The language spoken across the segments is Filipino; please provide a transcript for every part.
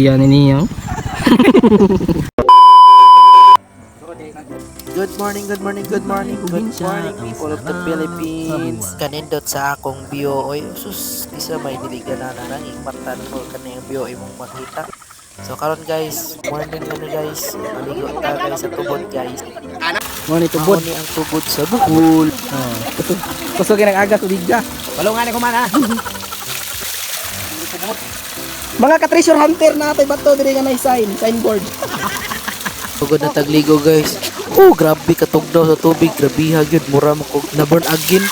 Yan ini yang. Good morning, good morning, good morning, good morning people of the Philippines. Kanindot sa akong view, oy, sus, isa may diliganan na nang ikmatan mo kanang view imong makita. So karon guys, morning na ni guys, maligo ta guys sa tubod guys. Mo ni tubod. Mao ni ang tubod sa Bohol. Kusog ng aga tubig ka. Balungan ko man ha. Mga ka-treasure hunter natin bato diri nga na signboard. Pagod na tagligo guys. Oh, grabe katugnaw sa tubig. Grabe hagyod mura mo kog na burn again.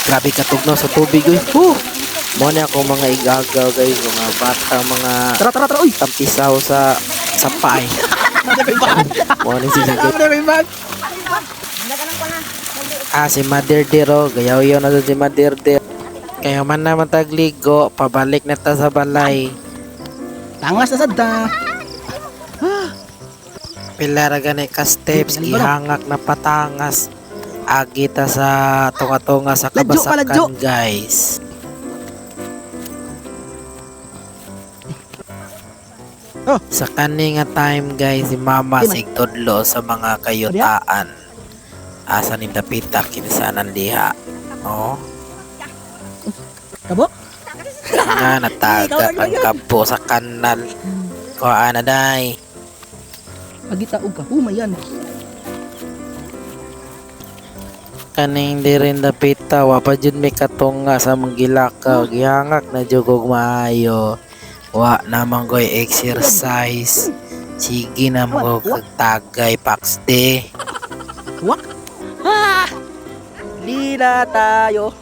Grabe katugnaw sa tubig oy. Mo ni ako mga igagaw guys, mga bata, mga Tara uy. tampisaw sa paay. Mo ni sila guys. Si Mother Dear oh, gayaw-yaw na si Mother Dear. Kaya man naman tagligo, pabalik na ta sa balay. Tangas na sadta. Pilara gani ka steps, ihangak na patangas. Agita sa tunga-tunga sa kabasakan guys. Oh. Sa kaninga time guys, si mama sigtudlo sa mga kayutaan. Asa ni dapita kinsanan diha. Oh. Kabo? Nga nataga ang kabo sa kanal. Kuha na day. Agita og ka. Humayan. Kaning di rin dapita, wapa jud may katunga sa manggilaka. Gihangak na jugog maayo. Wa namang goy exercise. Sige na mo kagtagay paksde. Wak. Di na tayo.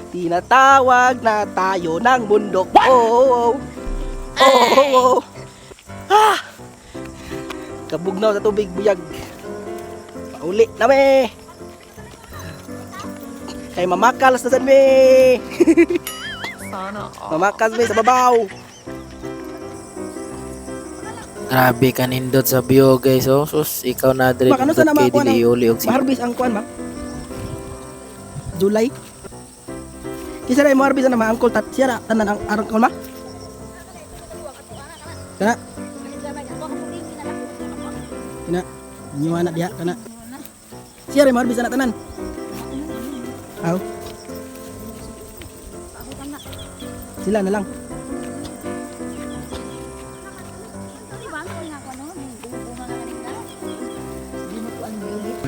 Tinatawag na tayo ng bundok. Oh. Kabugnaw sa tubig buyag. Pauli na me. Kay mamakalas na san me. Mamakas me sa babaw. Grabe kanindot sa view guys. Oh, sus, ikaw na diri Baka ano sana kay makuha dili uli og maharbis ang kuan ba? July. Kisa na mo harbis na maangkol tat siya tanan ang angkol ma? Kana. Kana. Nyiwana dia kana. Siya rin mo harbis na tanan. Aw. Sila na lang.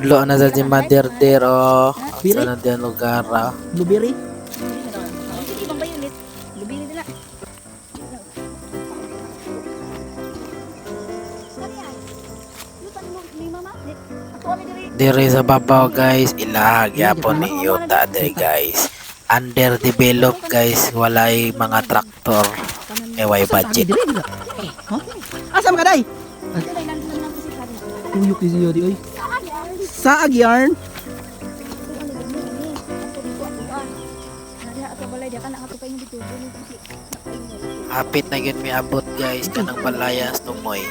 Lo na sa si Mother Dear oh. Biri? Sa na diyan lugar ah. Blueberry. Diri sa babaw guys, ilahag yapon ni Yuta diri guys. Underdeveloped guys, walay mga traktor. Way budget. Asa ka day? Tuyok di siya di oy. Saag yarn. Hapit na yun may abot guys, kanang balayas tumoy.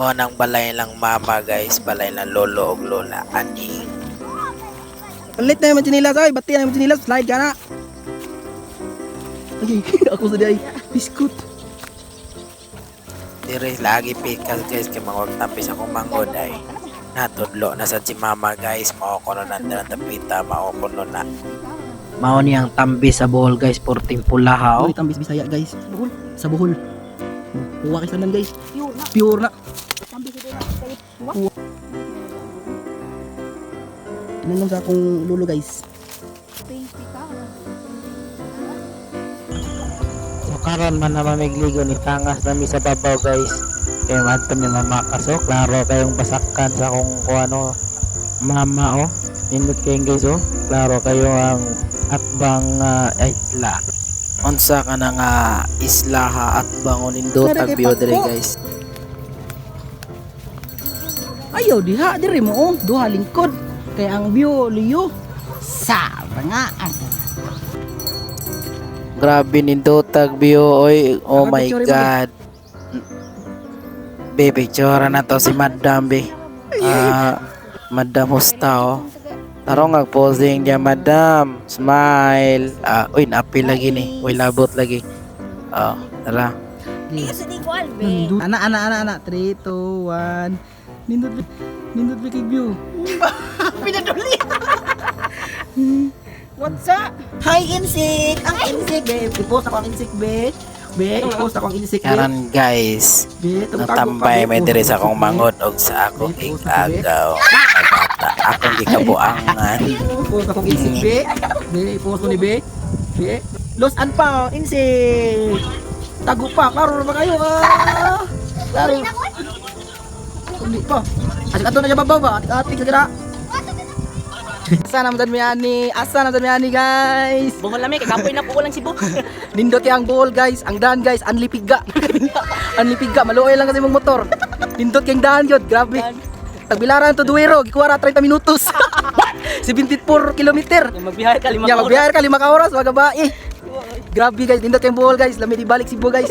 Mo nang balay lang mama guys, balay lang lolo og lola ani. Palit na yung chinilas oy, bati na yung chinilas, slide ka na. Okay, ako sa day. Biskut. Diri lagi pikas guys kay mangwag tapis akong manggod ay. Natudlo na sa si mama guys, mao kono na tapita, mao kono na. Mao niyang tambi sa bohol guys, porting pulahaw. Oy, tambis Bisaya guys. Buhol. Sa buhol. Huwa kay sanan guys. Pure na. Tinanong sa akong lulo guys. So karon man na mamigligo ni tangas nami sa babaw guys. Kaya madto mi mamakaso, klaro kayong basakan sa kung ano mama oh. Nindot kayong guys oh. Klaro kayo ang atbang isla. Unsa ka na nga isla ha atbang nindot tag bio diri guys. Ayaw diha diri mo oh, duha lingkod. Kaya ang view liyo sa nga. Grabe nindot tag bio oy. Oh my god. Be picture na to si Madam be. Madam Hosta oh. Tarong posing dia Madam. Smile. Uy napil lagi ni. Uy labot lagi. Tara. Iya sedih ko albe. Nindot. Ana. 3, 2, 1. Nindot big view. Pinaduli. What's up? Hi insik. Ang insik be. I-post ako ang insik be. Be, i-post ako ang insik be. Karon guys, Be, natambay may diri sa akong mangon og sa akong igagaw. Ay, bata, akong gikabuangan. I-post ako ang insik be. Be, i-post mo ni be. Be. Los an pa insik. Tago pa, klaro na ba kayo? Klaro. Hindi pa. Asik ato na siya bababa. Atik sa gira. Asa na madan mi ani guys. Bungol lami kay kapoy na po lang si Bo. Nindot yang buhol guys. Ang daan guys, anlipiga. Anlipiga, maluoy lang kasi mong motor. Nindot yang daan yun, grabe. Tagbilaran to Duero, gikuwara 30 minutos. 74 kilometer. Magbiyahe ka Ya, magbiyahe ka 5 ka oras, mga babae. Grabe guys, nindot yung buhol guys. Lami di balik Cebu guys.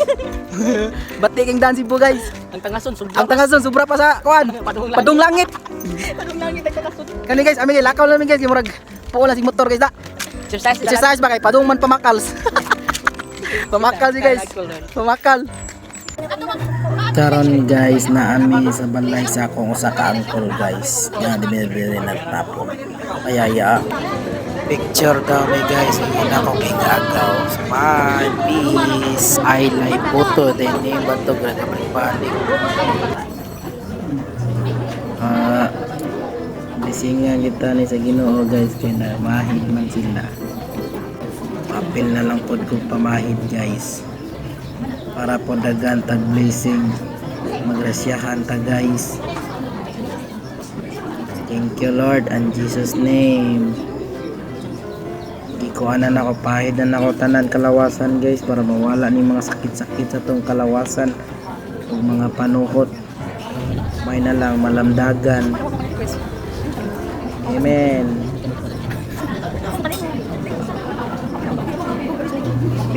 Batik yung daan Cebu guys. Ang tangason sobra. Ang tangason, sobra pa sa kuan. Padung langit. Padung langit ang tangason. Kani guys, amin lakaw namin guys, yung murag puula si motor guys da. Exercise ba kay padung man pamakals. Pamakal si guys. Pamakal. Karon guys, naami sa balay sa akong usa ka angkol guys. Nga dinidiri nagtapon. Ayaya. Picture daw mi guys, ang akong igagaw. Smile, peace. I like photo din ni batog na balik. Bisingan kita ni sa Ginoo guys kay na mahid man sila. Apil na lang pod ko pamahid guys. Para po dagan tag blessing. Magrasyahan ta guys. Thank you Lord in Jesus name. Gikuanan ako, pahidan ako tanan kalawasan guys para mawala ni mga sakit-sakit sa tong kalawasan ug mga panuhot. May na lang malamdagan. Amen.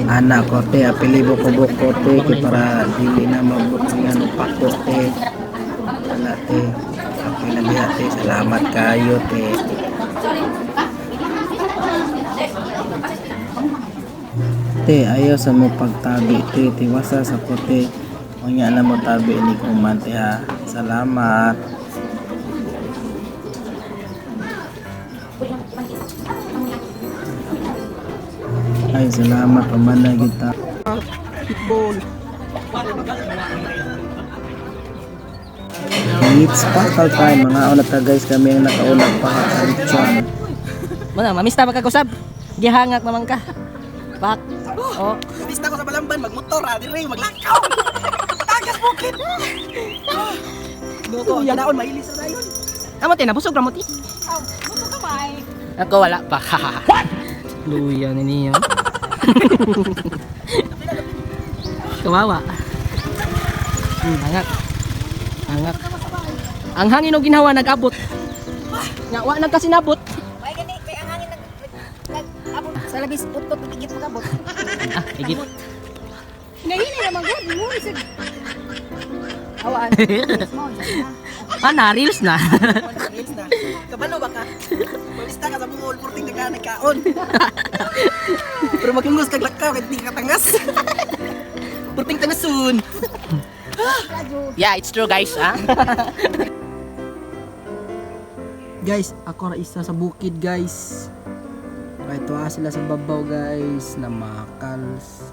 Anak ko te, apilibo ko buko te, kay para dili na mabot nga no pako te. Wala te. Apilibo te, salamat kayo te. Te, ayaw sa mo pagtabi te, tiwasa sa puti. Unya na mo tabi ni kumante ha. Salamat. Ay, salamat pamanay kita. Football. It's pakal time. Mga una ta guys, kami ang nakaulag pa sa lechon. Mana, mamista ba ka kusab? Gihangak naman ka. Pak. Oh. Bista ko sa Balamban, magmotor dire, maglakaw. Tagas bukid. Doto, yan naon mailis sa dayon. Amo te nabusog ra mo ti. Buto ka bay. Ako wala pa. What? Luya ni niyo. Kawawa. Hangak. Hangak. Ang hangin og ginhawa nag-abot. Nga wa nagkasinabot. May gani, may ang hangin nag-abot sa labis utot igit magabot. Ah, igit. Ngayon na naman gud mo isig. Awaan. Ah, reels na. Kabalo ba ka? Balista ka sa buhol, purting nagkanay kaon. Pero magingos kag lakaw kay di ka tangas. Purting tangasun. Yeah, it's true guys, ah. Guys, ako ra isa sa bukid guys. Kahit tuwa sila sa babaw guys na makals.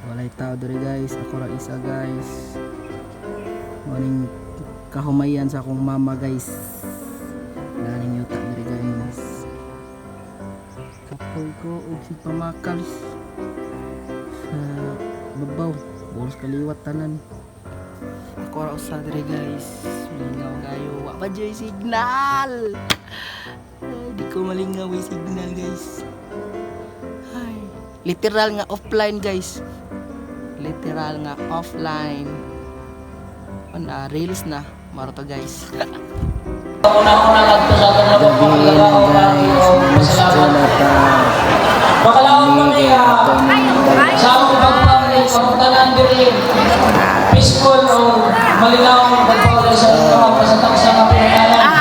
Walay tao diri guys, ako ra isa guys. Morning kahumayan sa akong mama guys. Laning yuta diri guys. Kapoy ko og si pamakals. Sa babaw, boros kaliwat tanan. Ako ra usa diri guys. Lingaw kayo, wa pa joy signal. Ay, di ko malingaw yung signal guys. Ay, literal nga offline guys. Literal nga offline. Reels na. Maro to guys. Gabi na guys. Gusto na ta. Hindi kaya ato ng Sa akong pagpangit, pagtanan diri, peaceful o malinaw ang pagpangit sa inyo, sa taksa ng pinagalan.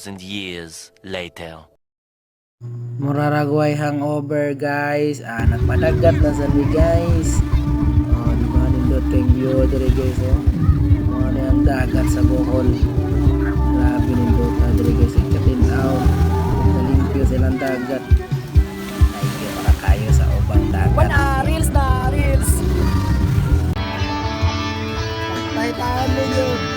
2,000 years later. Muraragway hangover guys. Nagpadagat na sa mi guys. Di ba nindot kayong view diri guys mga na ang dagat sa Bohol. Grabe nindot na diri guys. Ikatinaw. Nalimpyo silang dagat. Ay para kayo sa ubang dagat. Reels na, reels. Tayo ninyo.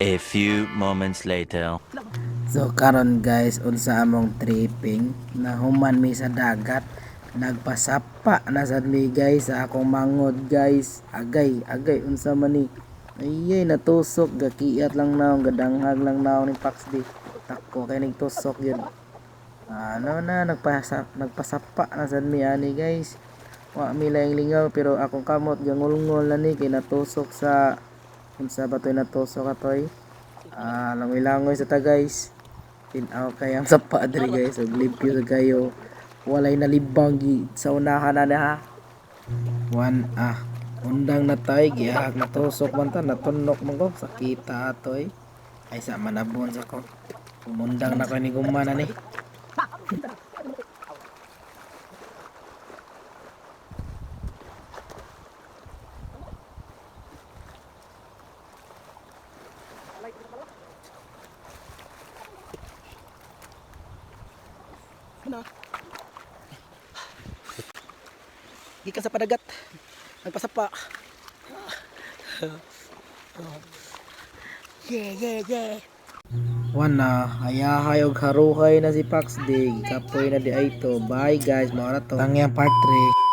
A few moments later. So karon guys, unsa among tripping na human mi sa dagat, nagpasapa na sad mi guys sa akong mangod guys. Agay unsa man ni. Ayay natusok gakiat lang naon, gadanghag lang naon ni Pax di. Tako kay nigtusok yun. Nagpasapa na sad mi ani guys. Wa mi laing lingaw pero akong kamot gangulngol na ni kay natusok sa unsa ba toy natusok atoy. Langoy-langoy sa ta guys. Tinaw kay ang sapa diri guys, ug limpyo sa kayo. Walay nalibang sa unahan na ha. Undang na tay gihak natusok man ta, natunok man ko sakita atoy. Ay sa manabon sa ko. Umundang na ko ni gumana ni. Gikan sa padagat. Nagpasapa. Yeah. Hayahay og haruhay na si Pax Dig. Kapoy na di ay to. Bye guys, mao na to. Tangyang part 3.